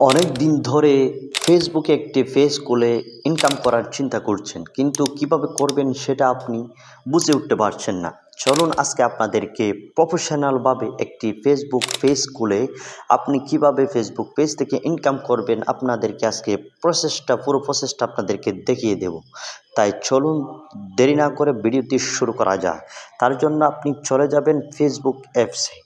অনেক দিন ধরে ফেসবুকে একটি পেজ খুলে ইনকাম করার চিন্তা করছেন, কিন্তু কিভাবে করবেন সেটা আপনি বুঝে উঠতে পারছেন না। চলুন আজকে আপনাদেরকে প্রফেশনালভাবে একটি ফেসবুক পেজ খুলে আপনি কিভাবে ফেসবুক পেজ থেকে ইনকাম করবেন আপনাদেরকে আজকে পুরো প্রসেসটা আপনাদেরকে দেখিয়ে দেব। তাই চলুন দেরি না করে ভিডিওটি শুরু করা যায়। তার জন্য আপনি চলে যাবেন ফেসবুক অ্যাপসে।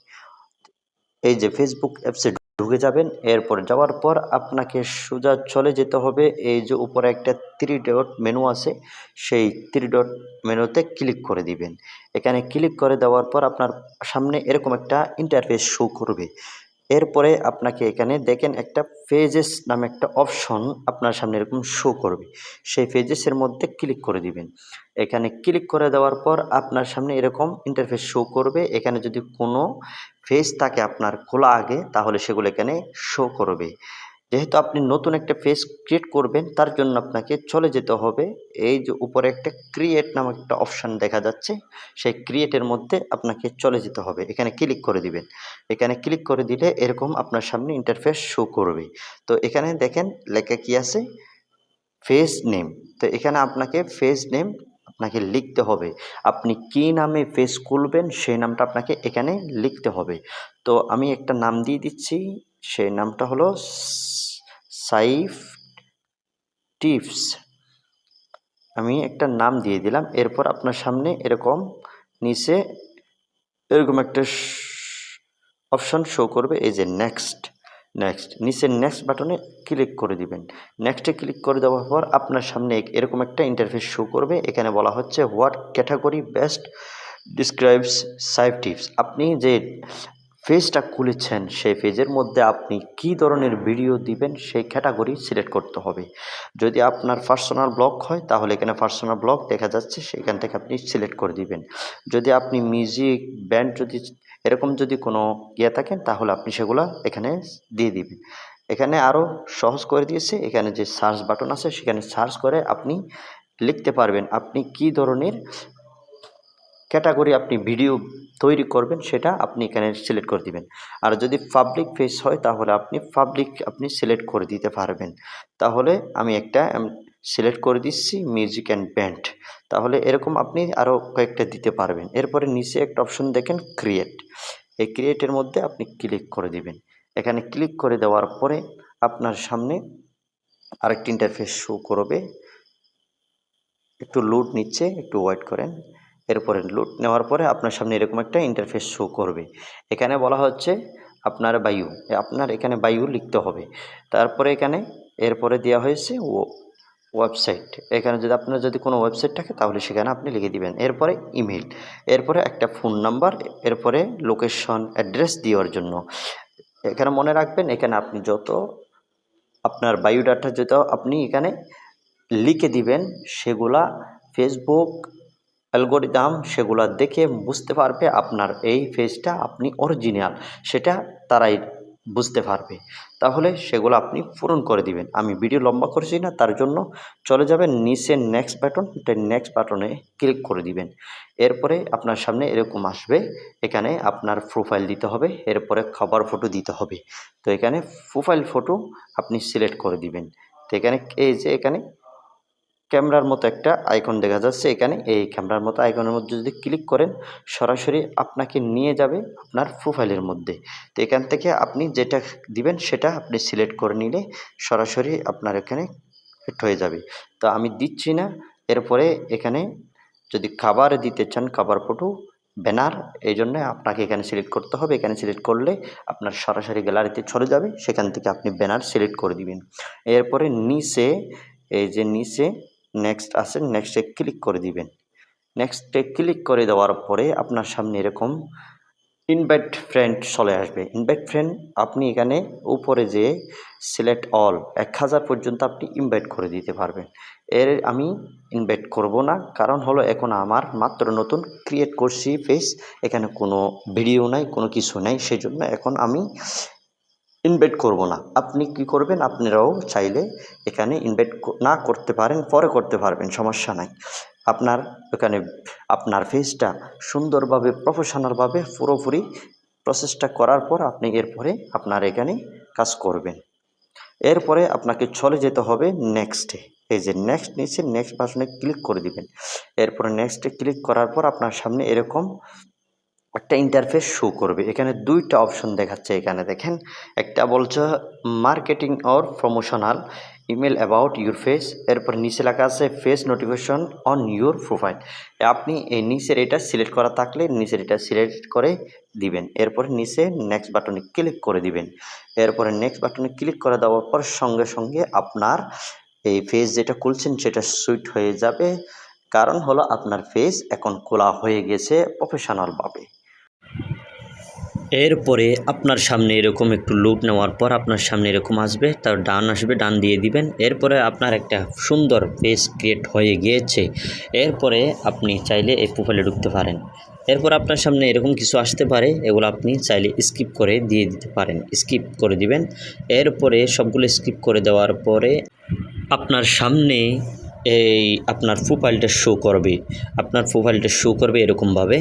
এই যে ফেসবুক অ্যাপসে ঢুকে যাবেন। এরপর যাওয়ার পর আপনাকে সোজা চলে যেতে হবে, এই যে উপরে একটা থ্রি ডট মেনু আছে, সেই থ্রি ডট মেনুতে ক্লিক করে দিবেন। এখানে ক্লিক করে দেওয়ার পর আপনার সামনে এরকম একটা ইন্টারফেস শো করবে। এরপরে আপনাকে এখানে দেখেন একটা পেজেস নামে একটা অপশন আপনার সামনে এরকম শো করবে। সেই পেজেসের মধ্যে ক্লিক করে দিবেন। এখানে ক্লিক করে দেওয়ার পর আপনার সামনে এরকম ইন্টারফেস শো করবে। এখানে যদি কোনো পেজ থাকে আপনার খোলা আগে, তাহলে সেগুলো এখানে শো করবে। যেহেতু আপনি নতুন একটা পেজ ক্রিয়েট করবেন, তার জন্য আপনাকে চলে যেতে হবে, এই যে উপরে একটা ক্রিয়েট নামক একটা অপশান দেখা যাচ্ছে, সেই ক্রিয়েটের মধ্যে আপনাকে চলে যেতে হবে। এখানে ক্লিক করে দিবেন। এখানে ক্লিক করে দিলে এরকম আপনার সামনে ইন্টারফেস শো করবে। তো এখানে দেখেন লেখা কি আছে, পেজ নেম। তো এখানে আপনাকে পেজ নেম আপনাকে লিখতে হবে। আপনি কি নামে পেজ খুলবেন সেই নামটা আপনাকে এখানে লিখতে হবে। তো আমি একটা নাম দিয়ে দিচ্ছি, সেই নামটা হলো সাইফ টিপস। আমি একটা নাম দিয়ে দিলাম। এরপর আপনার সামনে এরকম নিচে এরকম একটা অপশন শো করবে, এই যে নেক্সট নিচে নেক্সট বাটনে ক্লিক করে দিবেন। নেক্সটে ক্লিক করে দেওয়ার পর আপনার সামনে এরকম একটা ইন্টারফেস শো করবে। এখানে বলা হচ্ছে what category best describes Saif tips. আপনি যে পেজটা খুলেছেন সেই পেজের মধ্যে আপনি কি ধরনের ভিডিও দিবেন সেই ক্যাটাগরি সিলেক্ট করতে হবে। যদি আপনার পার্সোনাল ব্লগ হয় তাহলে এখানে পার্সোনাল ব্লগ দেখা যাচ্ছে, সেখান থেকে আপনি সিলেক্ট করে দিবেন। যদি আপনি মিউজিক ব্যান্ড যদি এরকম যদি কোনো থাকেন, তাহলে আপনি সেগুলো এখানে দিয়ে দিবেন। এখানে আরও সহজ করে দিয়েছে, এখানে যে সার্চ বাটন আছে সেখানে সার্চ করে আপনি লিখতে পারবেন আপনি কি ধরনের ক্যাটাগরি আপনি ভিডিও তৈরি করবেন, সেটা আপনি এখানে সিলেক্ট করে দিবেন। আর যদি পাবলিক পেজ হয় তাহলে আপনি পাবলিক আপনি সিলেক্ট করে দিতে পারবেন। তাহলে আমি একটা সিলেক্ট করে দিচ্ছি মিউজিক অ্যান্ড ব্যান্ড। তাহলে এরকম আপনি আরও কয়েকটা দিতে পারবেন। এরপরে নিচে একটা অপশন দেখেন ক্রিয়েট। এই ক্রিয়েটের মধ্যে আপনি ক্লিক করে দিবেন। এখানে ক্লিক করে দেওয়ার পরে আপনার সামনে আরেকটি ইন্টারফেস শো করবে। একটু লোড নিচ্ছে, একটু ওয়েট করেন। এরপরে লোড নেওয়ার পরে আপনার সামনে এরকম একটা ইন্টারফেস শো করবে। এখানে বলা হচ্ছে আপনার বায়ু, আপনার এখানে বায়ু লিখতে হবে। তারপরে এখানে এরপরে দেওয়া হয়েছে ওয়েবসাইট। এখানে যদি আপনার যদি কোনো ওয়েবসাইট থাকে তাহলে সেখানে আপনি লিখে দিবেন। এরপরে ইমেল, এরপরে একটা ফোন নাম্বার, এরপরে লোকেশন অ্যাড্রেস দেওয়ার জন্য। এখানে মনে রাখবেন, এখানে আপনি যত আপনার বায়োডাটা যেটা আপনি এখানে লিখে দিবেন, সেগুলা ফেসবুক অ্যালগরিদম সেগুলা দেখে বুঝতে পারবে আপনার এই পেজটা আপনি অরিজিনাল, সেটা তারাই বুঝতে পারবে। তাহলে সেগুলো আপনি পূরণ করে দিবেন। আমি ভিডিও লম্বা করছি না, তার জন্য চলে যাবেন নিচে নেক্সট বাটন, নেক্সট বাটনে ক্লিক করে দিবেন। এরপরে আপনার সামনে এরকম আসবে, এখানে আপনার প্রোফাইল দিতে হবে, এরপরে কভার ফটো দিতে হবে। তো এখানে প্রোফাইল ফটো আপনি সিলেক্ট করে দিবেন। তো এখানে এই যে এখানে ক্যামেরার মতো একটা আইকন দেখা যাচ্ছে, এখানে এই ক্যামেরার মতো আইকনের মধ্যে যদি ক্লিক করেন, সরাসরি আপনাকে নিয়ে যাবে আপনার প্রোফাইলের মধ্যে। তো এখান থেকে আপনি যেটা দিবেন সেটা আপনি সিলেক্ট করে নিলে সরাসরি আপনার এখানে সেট হয়ে যাবে। তো আমি দিচ্ছি না। এরপরে এখানে যদি খাবার দিতে চান, খাবার ফটো, ব্যানার, এই জন্য আপনাকে এখানে সিলেক্ট করতে হবে। এখানে সিলেক্ট করলে আপনার সরাসরি গ্যালারিতে চলে যাবে, সেখান থেকে আপনি ব্যানার সিলেক্ট করে দিবেন। এরপরে নিচে এই যে নিচে নেক্সট আছে, নেক্সটে ক্লিক করে দিবেন। নেক্সটে ক্লিক করে দেওয়ার পরে আপনার সামনে এরকম ইনভাইট ফ্রেন্ড চলে আসবে। ইনভাইট ফ্রেন্ড আপনি এখানে উপরে যে সিলেক্ট অল 1000 পর্যন্ত আপনি ইনভাইট করে দিতে পারবেন। আমি ইনভাইট করব না, কারণ হলো এখন আমার মাত্র নতুন ক্রিয়েট করছি পেজ, এখানে কোনো ভিডিও নাই, কোনো কিছু নাই, সেজন্য এখন আমি ইনভাইট করব না। আপনি কি করবেন, আপনারাও চাইলে এখানে ইনভাইট না করতে পারেন, পরে করতে পারবেন, সমস্যা নাই। আপনার এখানে আপনার পেজটা সুন্দরভাবে প্রফেশনালভাবে পুরোপুরি প্রসেসটা করার পর আপনি এরপরে আপনার এখানে কাজ করবেন। এরপরে আপনাকে চলে যেতে হবে নেক্সটে। এই যে নেক্সট নিচে নেক্সট বাটনে ক্লিক করে দিবেন। এরপরে নেক্সটে ক্লিক করার পর আপনার সামনে এরকম একটা ইন্টারফেস শো করবে। এখানে দুইটা অপশন দেখাচ্ছে, এখানে দেখেন একটা বলছে marketing or promotional email about your face, এরপর নিচে লেখা আছে face notification on your profile. আপনি এই নিচের এটা সিলেক্ট করা থাকলে নিচের এটা সিলেক্ট করে দিবেন। এরপরে নিচে নেক্সট বাটনে ক্লিক করে দিবেন। এরপরে নেক্সট বাটনে ক্লিক করে দেওয়ার পর সঙ্গে সঙ্গে আপনার এই ফেস যেটা খুলছেন সেটা সুইট হয়ে যাবে। কারণ হলো আপনার ফেস এখন খোলা হয়ে গেছে প্রফেশনালভাবে। এরপরে আপনার সামনে এরকম একটু লোড নেওয়ার পর আপনার সামনে এরকম আসবে, তার ডান আসবে, ডান দিয়ে দিবেন। এরপরে আপনার একটা সুন্দর পেজ ক্রিয়েট হয়ে গিয়েছে। এরপরে আপনি চাইলে এই প্রোফাইলে ঢুকতে পারেন। এরপর আপনার সামনে এরকম কিছু আসতে পারে, এগুলো আপনি চাইলে স্কিপ করে দিয়ে দিতে পারেন, স্কিপ করে দিবেন। এরপরে সবগুলো স্কিপ করে দেওয়ার পরে আপনার সামনে এই আপনার প্রোফাইলটা শো করবে, আপনার প্রোফাইলটা শো করবে এরকমভাবে।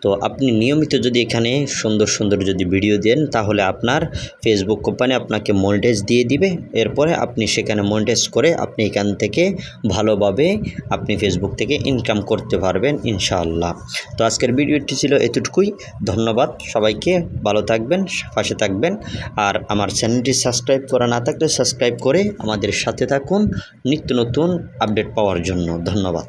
তো আপনি নিয়মিত যদি এখানে সুন্দর সুন্দর যদি ভিডিও দেন তাহলে আপনার ফেসবুক কোম্পানি আপনাকে মনিটাইজ দিয়ে দিবে। এরপরে আপনি সেখানে মনিটাইজ করে আপনি এখান থেকে ভালোভাবে আপনি ফেসবুক থেকে ইনকাম করতে পারবেন ইনশাআল্লাহ। তো আজকের ভিডিওটি ছিল এতটুকুই। ধন্যবাদ সবাইকে, ভালো থাকবেন, পাশে থাকবেন। আর আমার চ্যানেলটি সাবস্ক্রাইব করা না থাকলে সাবস্ক্রাইব করে আমাদের সাথে থাকুন নিত্য নতুন আপডেট পাওয়ার জন্য। ধন্যবাদ।